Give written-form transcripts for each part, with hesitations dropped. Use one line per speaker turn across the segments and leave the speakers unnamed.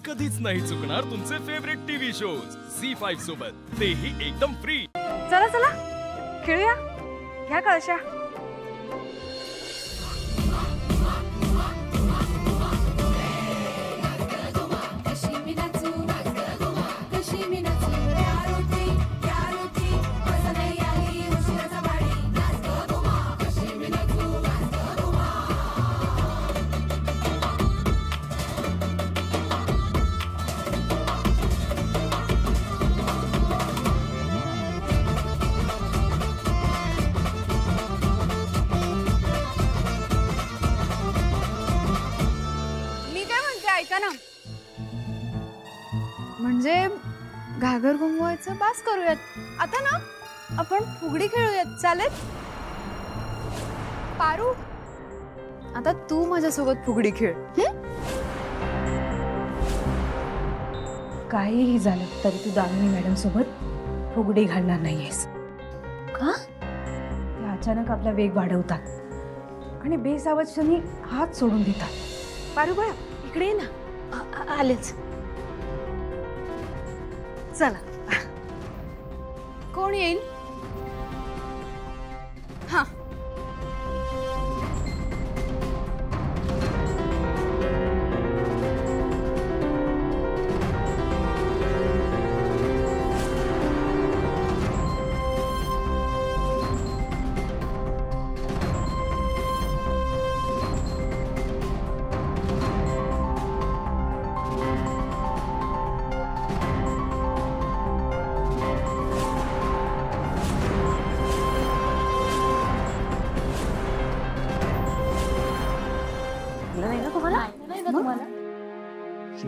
कधीच नाही चुकणार तुमचे फेवरेट टीव्ही शोज झी5 सोबत, तेही एकदम फ्री।
चला चला खेळूया, घ्या कळशा। म्हणजे घागर घुमवायचं बास करूयात आता ना, आपण फुगडी खेळूयात, चालेल? पारू, आता तू माझ्यासोबत फुगडी खेळ।
काहीही झालं तरी तू दामिनी मॅडम सोबत फुगडी घालणार नाहीयेस का? ते अचानक आपला वेग वाढवतात आणि बेसावधपणे हात सोडून देतात।
पारू बाळा इकडे ये ना। आलेच, चला कोण येईल? हा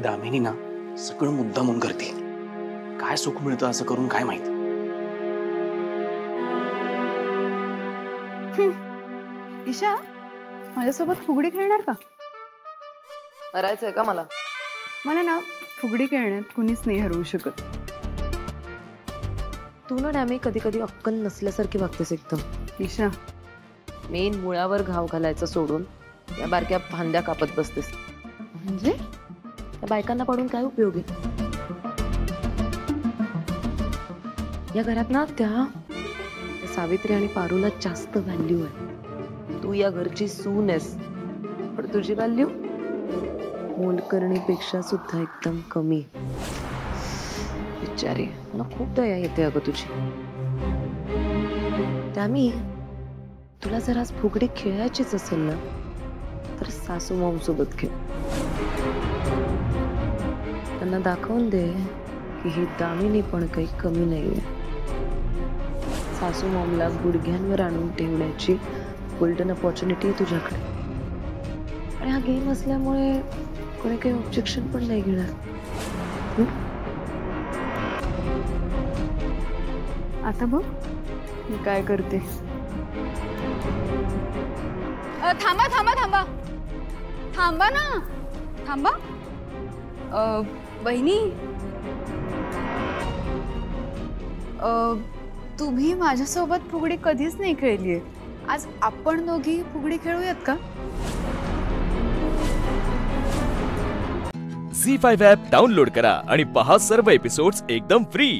दामिनी ना सगळं मुद्दामून करते, काय सुख मिळतं असं करून काय माहित।
ईशा, माझ्यासोबत फुगडी खेळणार का?
हरायचंय का मला?
मला ना फुगडी खेळण्यात कुणीच नाही हरवू शकत।
तू ना डॅमी कधी कधी अक्कल नसल्यासारखी वागतेस एकदम।
ईशा,
मेन मुळावर घाव घालायचं सोडून या बारक्या फांद्या कापत बसतेस।
म्हणजे
त्या बायकांना पडून काय उपयोग आहे? या घरात ना त्या सावित्री आणि पारूला जास्त व्हॅल्यू आहे। तू या घरची सून आहेस, पण तुझी व्हॅल्यू मोलकरणीपेक्षा सुद्धा एकदम कमी। बिचारी, मला खूप दया येते अगं तुझी। त्यामी तुला जर आज फुगडी खेळायचीच असेल ना, तर सासू मॉम सोबत खेळ। त्यांना दाखवून दे की ही दामिनी पण काही कमी नाहीये। सासू मॉमला गुडघ्यांवर आणून ठेवण्याची गोल्डन अपॉर्च्युनिटी आहे तुझ्याकडे, आणि हा गेम असल्यामुळे कोणी काही ऑब्जेक्शन पण नाही घेणार।
आता बघ मी काय करते। थांबा थांबा थांबा थांबा ना, थांबा। बहिणी, तुम्ही माझ्यासोबत फुगडी कधीच नाही खेळलीये, आज आपण दोघी फुगडी खेळूयात का?
झी5 ॲप डाउनलोड करा आणि पहा सर्व एपिसोड्स एकदम फ्री।